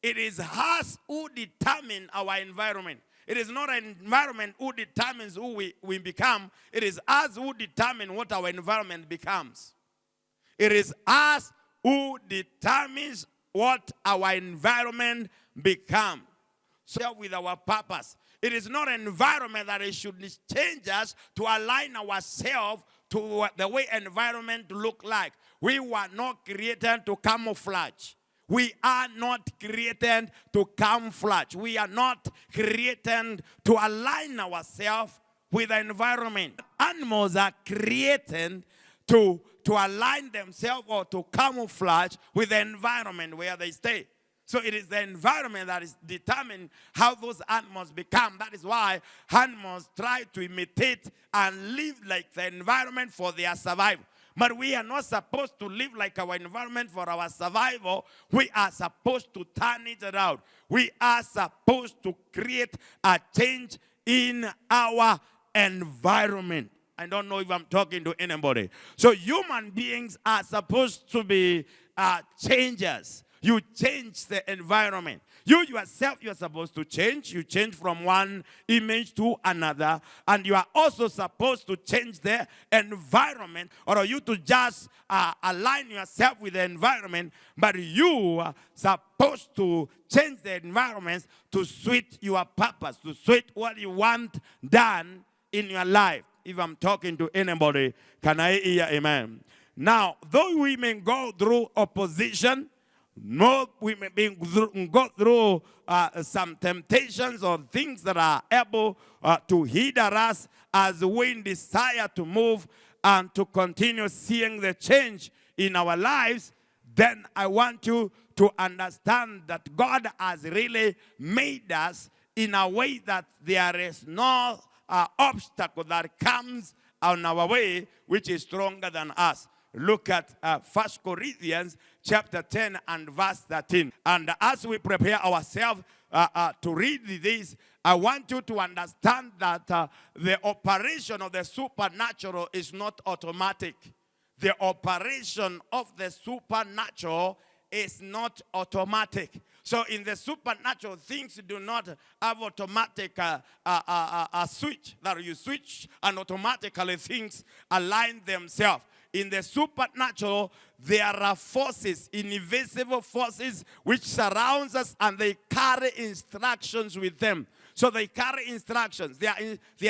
it is us who determine our environment. It is not an environment who determines who we become. It is us who determine what our environment becomes. It is us who determines what our environment becomes. So with our purpose. It is not an environment that it should change us to align ourselves to the way environment look like. We were not created to camouflage. We are not created to camouflage. We are not created to align ourselves with the environment. Animals are created to align themselves or to camouflage with the environment where they stay. So it is the environment that is determined how those animals become. That is why animals try to imitate and live like the environment for their survival. But we are not supposed to live like our environment for our survival. We are supposed to turn it around. We are supposed to create a change in our environment. I don't know if I'm talking to anybody. So human beings are supposed to be changers. You change the environment. You yourself, you're supposed to change. You change from one image to another. And you are also supposed to change the environment. Or you to just align yourself with the environment. But you are supposed to change the environment to suit your purpose. To suit what you want done in your life. If I'm talking to anybody, can I hear amen? Now, though we may go through opposition, no, we may go through some temptations or things that are able to hinder us as we desire to move and to continue seeing the change in our lives. Then I want you to understand that God has really made us in a way that there is no obstacle that comes on our way which is stronger than us. Look at 1 Corinthians chapter 10 and verse 13. And as we prepare ourselves to read this, I want you to understand that the operation of the supernatural is not automatic. The operation of the supernatural is not automatic. So in the supernatural, things do not have automatic switch. That you switch and automatically things align themselves. In the supernatural, there are forces, invisible forces, which surrounds us and they carry instructions with them. So they carry instructions. There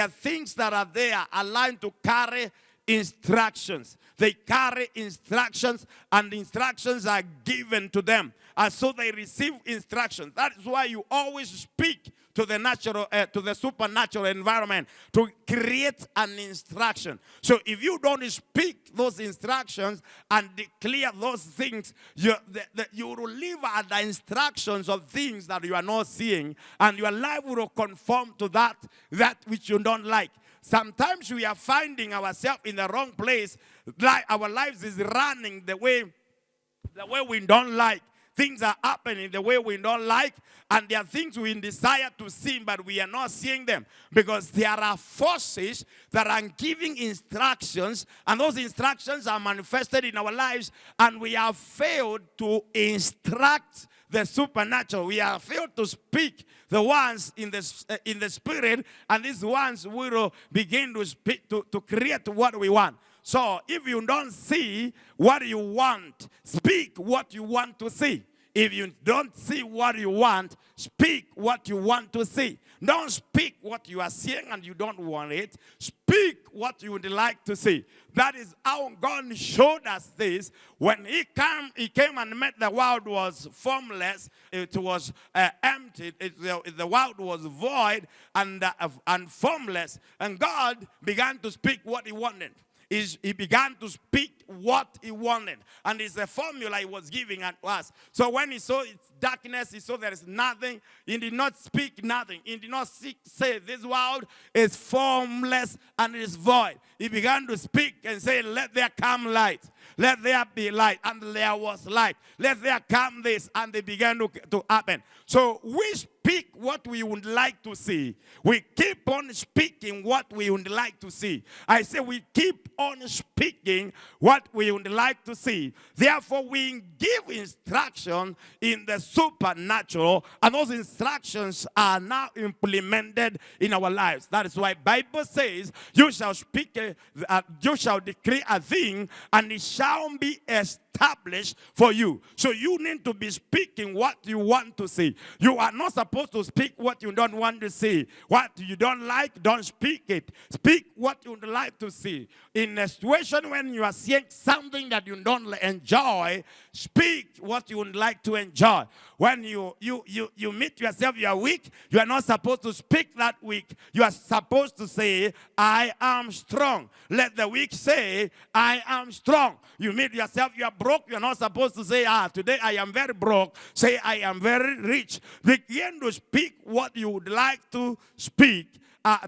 are things that are there aligned to carry instructions. They carry instructions and instructions are given to them. And so they receive instructions. That is why you always speak to the natural, to the supernatural environment to create an instruction. So if you don't speak those instructions and declare those things, you will live at the instructions of things that you are not seeing, and your life will conform to that which you don't like. Sometimes we are finding ourselves in the wrong place. Like our lives is running the way we don't like. Things are happening the way we don't like, and there are things we desire to see, but we are not seeing them because there are forces that are giving instructions, and those instructions are manifested in our lives, and we have failed to instruct the supernatural. We have failed to speak the ones in the spirit, and these ones will begin to speak to create what we want. So if you don't see what you want, speak what you want to see. If you don't see what you want, speak what you want to see. Don't speak what you are seeing and you don't want it. Speak what you would like to see. That is how God showed us this. When he came and met the world was formless. It was empty. The world was void and formless. And God began to speak what he wanted. He began to speak what he wanted. And it's a formula he was giving at us. So when he saw its darkness, he saw there is nothing. He did not speak nothing. He did not say this world is formless and it is void. He began to speak and say, let there come light. Let there be light. And there was light. Let there come this. And they began to happen. So we speak what we would like to see. We keep on speaking what we would like to see. I say we keep on speaking what what we would like to see. Therefore, we give instruction in the supernatural, and those instructions are now implemented in our lives. That is why Bible says, you shall you shall decree a thing, and it shall be established for you. So you need to be speaking what you want to see. You are not supposed to speak what you don't want to see. What you don't like, don't speak it. Speak what you would like to see. In a situation when you are seeing something that you don't enjoy, speak what you would like to enjoy. When you meet yourself, you are weak, you are not supposed to speak that weak. You are supposed to say, I am strong. Let the weak say, I am strong. You meet yourself, you are broke, you are not supposed to say, today I am very broke. Say, I am very rich. Begin to speak what you would like to speak.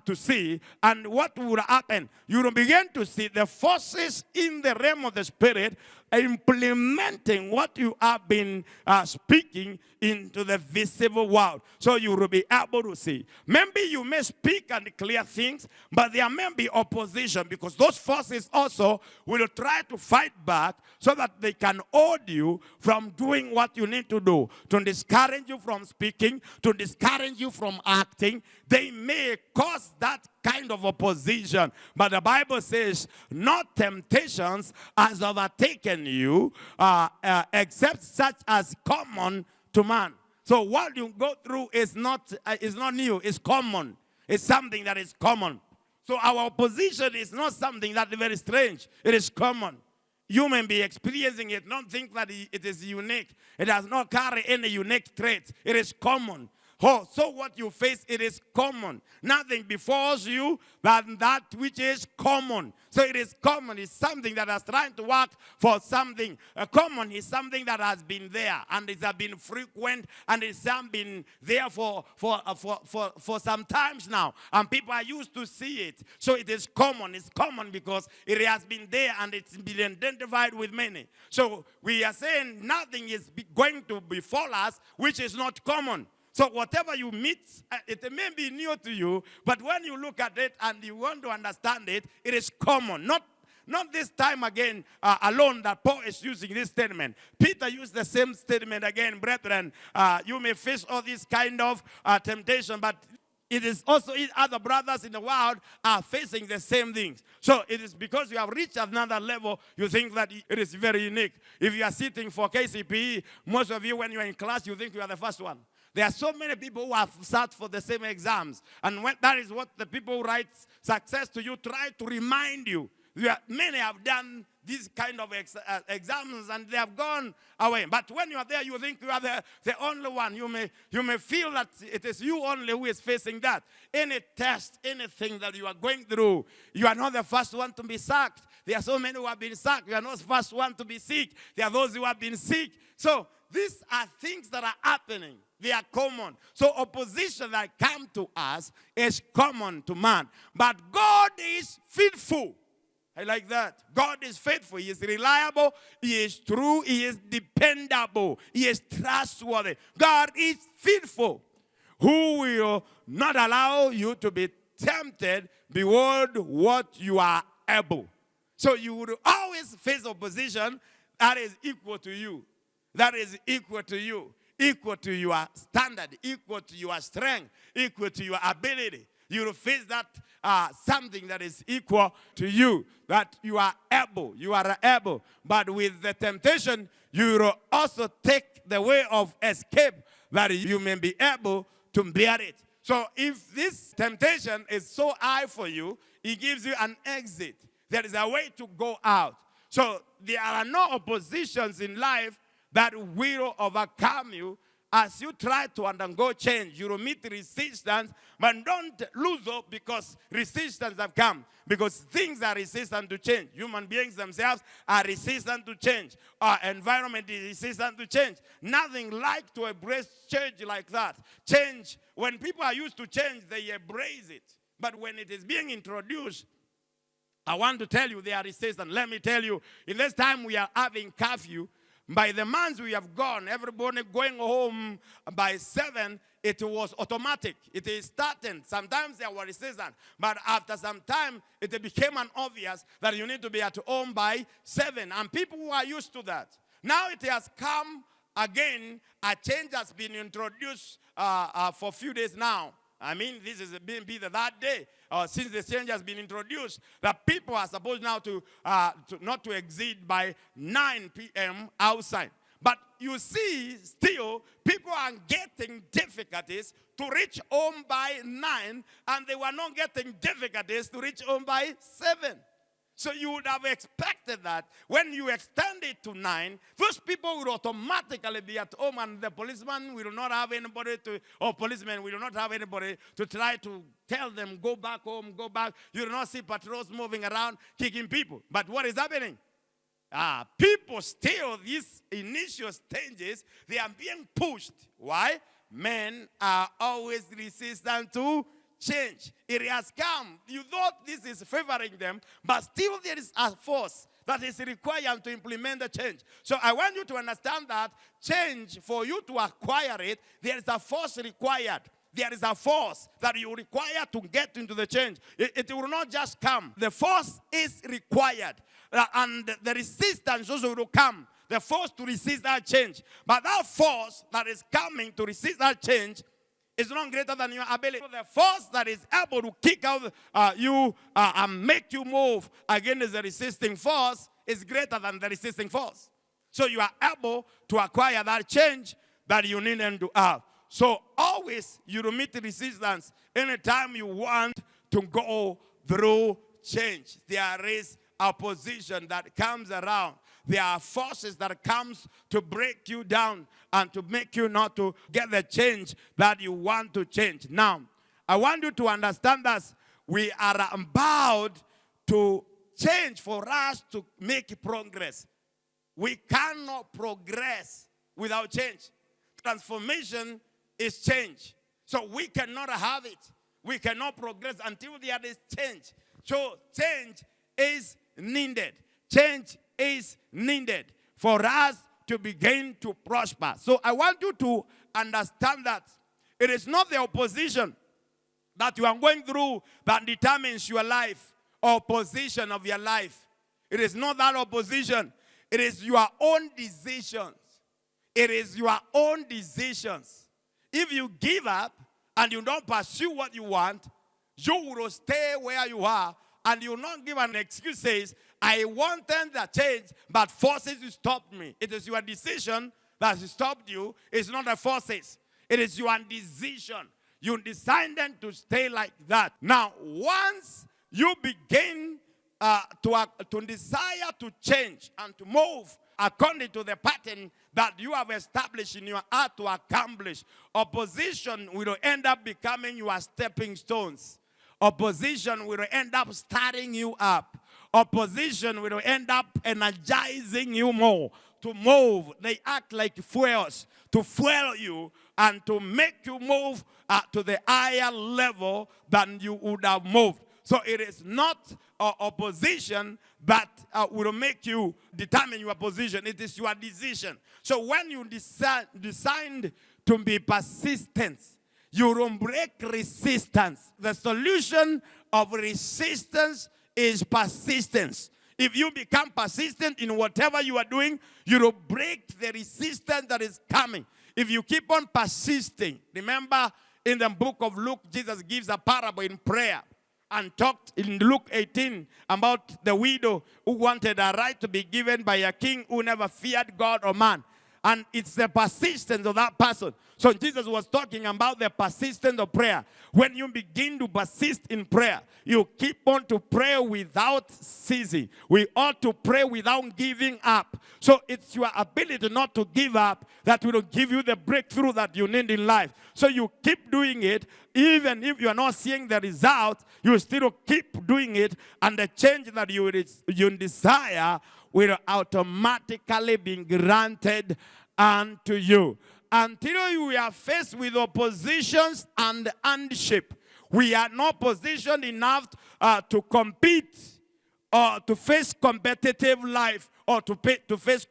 To see, and what would happen? You will begin to see the forces in the realm of the spirit implementing what you have been speaking into the visible world. So you will be able to see. Maybe you may speak and declare things, but there may be opposition, because those forces also will try to fight back so that they can hold you from doing what you need to do, to discourage you from speaking, to discourage you from acting. They may cause that kind of opposition. But the Bible says, no temptations has overtaken you except such as common to man. So what you go through is not new, it's common. It's something that is common. So our opposition is not something that is very strange. It is common. You may be experiencing it, don't think that it is unique. It does not carry any unique traits. It is common. Oh, so what you face, it is common. Nothing befalls you than that which is common. So it is common. It's something that is trying to work for something. Common is something that has been there, and it has been frequent, and it's been there for some times now. And people are used to see it. So it is common. It's common because it has been there and it's been identified with many. So we are saying nothing is going to befall us which is not common. So whatever you meet, it may be new to you, but when you look at it and you want to understand it, it is common. Not this time again alone that Paul is using this statement. Peter used the same statement again, brethren. You may face all this kind of temptation, but it is also other brothers in the world are facing the same things. So it is because you have reached another level, you think that it is very unique. If you are sitting for KCPE, most of you, when you are in class, you think you are the first one. There are so many people who have sat for the same exams. And that is what the people who write success to you try to remind you. Many have done these kind of exams and they have gone away. But when you are there, you think you are the only one. You may feel that it is you only who is facing that. Any test, anything that you are going through, you are not the first one to be sacked. There are so many who have been sacked. You are not the first one to be sick. There are those who have been sick. So these are things that are happening. They are common. So opposition that come to us is common to man. But God is faithful. I like that. God is faithful. He is reliable. He is true. He is dependable. He is trustworthy. God is faithful, who will not allow you to be tempted beyond what you are able. So you will always face opposition that is equal to you. That is equal to you. Equal to your standard, equal to your strength, equal to your ability. You will face that something that is equal to you, that you are able. But with the temptation, you will also take the way of escape, that you may be able to bear it. So if this temptation is so high for you, it gives you an exit. There is a way to go out. So there are no oppositions in life that will overcome you as you try to undergo change. You will meet resistance, but don't lose hope because resistance have come. Because things are resistant to change. Human beings themselves are resistant to change. Our environment is resistant to change. Nothing like to embrace change like that. Change, when people are used to change, they embrace it. But when it is being introduced, I want to tell you they are resistant. Let me tell you, in this time we are having curfew. By the months we have gone, everybody going home by 7, it was automatic. It is starting. Sometimes there were resistance. But after some time, it became obvious that you need to be at home by 7. And people were used to that. Now it has come again. A change has been introduced for a few days now. I mean, this is being the third day since the change has been introduced, that people are supposed now to not to exceed by 9 p.m. outside. But you see, still, people are getting difficulties to reach home by 9, and they were not getting difficulties to reach home by 7. So you would have expected that when you extend it to 9, those people will automatically be at home, and the policeman will not have anybody to, or policemen will not have anybody to try to tell them, go back home, go back. You will not see patrols moving around, kicking people. But what is happening? People still, these initial stages, they are being pushed. Why? Men are always resistant to change. It has come. You thought this is favoring them, but still there is a force that is required to implement the change. So I want you to understand that change, for you to acquire it, there is a force required. There is a force that you require to get into the change. It will not just come. The force is required. And the resistance also will come. The force to resist that change. But that force that is coming to resist that change is not greater than your ability. So the force that is able to kick out you and make you move against the resisting force is greater than the resisting force. So you are able to acquire that change that you need them to have. So always you will meet resistance anytime you want to go through change. There is opposition that comes around. There are forces that comes to break you down and to make you not to get the change that you want to change. Now, I want you to understand that we are bound to change for us to make progress. We cannot progress without change. Transformation is change. So we cannot have it. We cannot progress until there is change. So change is needed. Change is needed for us to begin to prosper. So I want you to understand that it is not the opposition that you are going through that determines your life or position of your life. It is not that opposition. It is your own decisions. It is your own decisions. If you give up and you don't pursue what you want, you will stay where you are, and you will not give an excuse says, I wanted the change, but forces stopped me. It is your decision that stopped you. It's not the forces. It is your decision. You decided to stay like that. Now, once you begin to desire to change and to move according to the pattern that you have established in your heart to accomplish, opposition will end up becoming your stepping stones. Opposition will end up starting you up. Opposition will end up energizing you more to move. They act like fuels to fuel you and to make you move to the higher level than you would have moved. So it is not opposition that will make you determine your position. It is your decision. So when you decide to be persistent, you will break resistance. The solution of resistance is persistence. If you become persistent in whatever you are doing, you will break the resistance that is coming. If you keep on persisting, remember in the book of Luke, Jesus gives a parable in prayer and talked in Luke 18 about the widow who wanted a right to be given by a king who never feared God or man. And it's the persistence of that person. So Jesus was talking about the persistence of prayer. When you begin to persist in prayer, you keep on to pray without ceasing. We ought to pray without giving up. So it's your ability not to give up that will give you the breakthrough that you need in life. So you keep doing it. Even if you are not seeing the result, you still keep doing it. And the change that you desire will automatically be granted unto you. Until you are faced with oppositions and hardship, we are not positioned enough to compete or to face competitive life or to face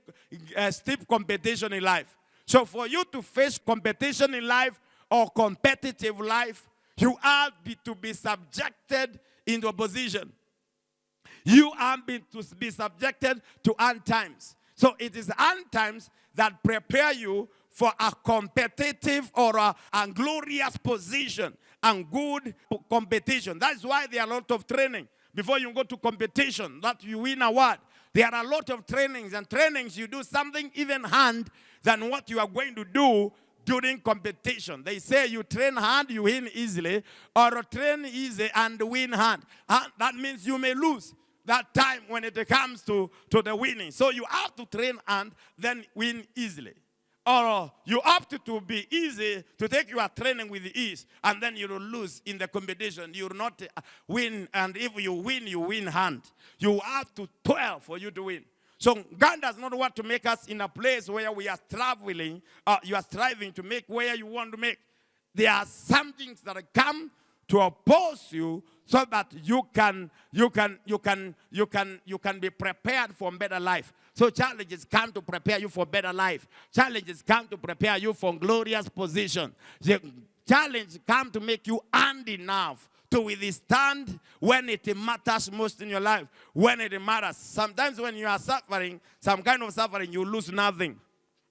steep competition in life. So for you to face competition in life or competitive life, you are to be subjected into opposition. You are to be subjected to end times. So it is end times that prepare you for a competitive or a glorious position and good competition. That's why there are a lot of training. Before you go to competition, that you win a award, there are a lot of trainings. And trainings, you do something even hard than what you are going to do during competition. They say you train hard, you win easily, or train easy and win hard. That means you may lose that time when it comes to the winning. So you have to train and then win easily. Or you have to be easy, to take your training with ease, and then you will lose in the competition. You will not win, and if you win hand. You have to toil for you to win. So God does not want to make us in a place where we are traveling, you are striving to make where you want to make. There are some things that come to oppose you so that you can be prepared for a better life. So challenges come to prepare you for better life. Challenges come to prepare you for glorious position. The challenge come to make you hand enough to withstand when it matters most in your life. When it matters. Sometimes when you are suffering, some kind of suffering, you lose nothing.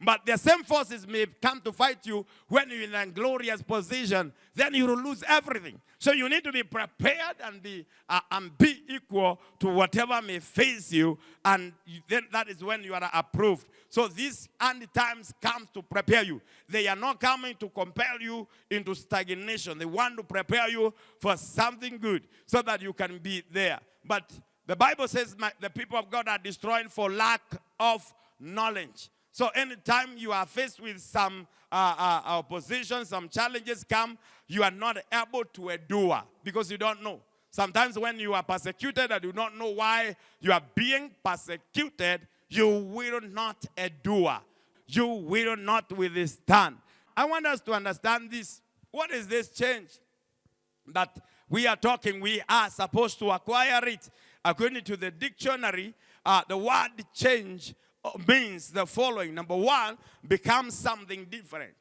But the same forces may come to fight you when you're in a glorious position. Then you will lose everything. So you need to be prepared and be equal to whatever may face you. And then that is when you are approved. So these end times come to prepare you. They are not coming to compel you into stagnation. They want to prepare you for something good so that you can be there. But the Bible says the people of God are destroyed for lack of knowledge. So anytime you are faced with some opposition, some challenges come, you are not able to endure because you don't know. Sometimes when you are persecuted and you don't know why you are being persecuted, you will not endure. You will not withstand. I want us to understand this. What is this change that we are talking? We are supposed to acquire it. According to the dictionary, the word change means the following. Number one, become something different.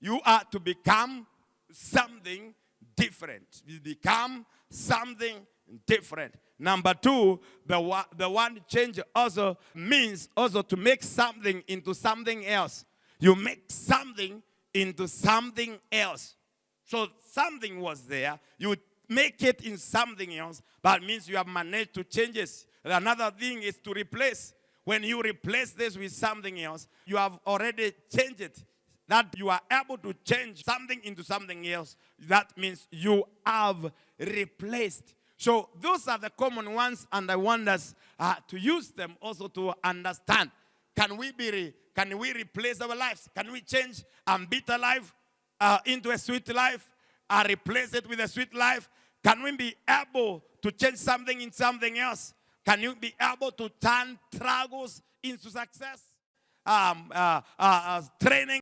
You are to become something different. You become something different. Number two, the one change also means also to make something into something else. You make something into something else. So something was there. You make it in something else. That means you have managed to change it. Another thing is to replace. When you replace this with something else, you have already changed it. That you are able to change something into something else. That means you have replaced. So those are the common ones, and I want us to use them also to understand. Can we replace our lives? Can we change a bitter life into a sweet life? Replace it with a sweet life? Can we be able to change something in something else? Can you be able to turn struggles into success? Training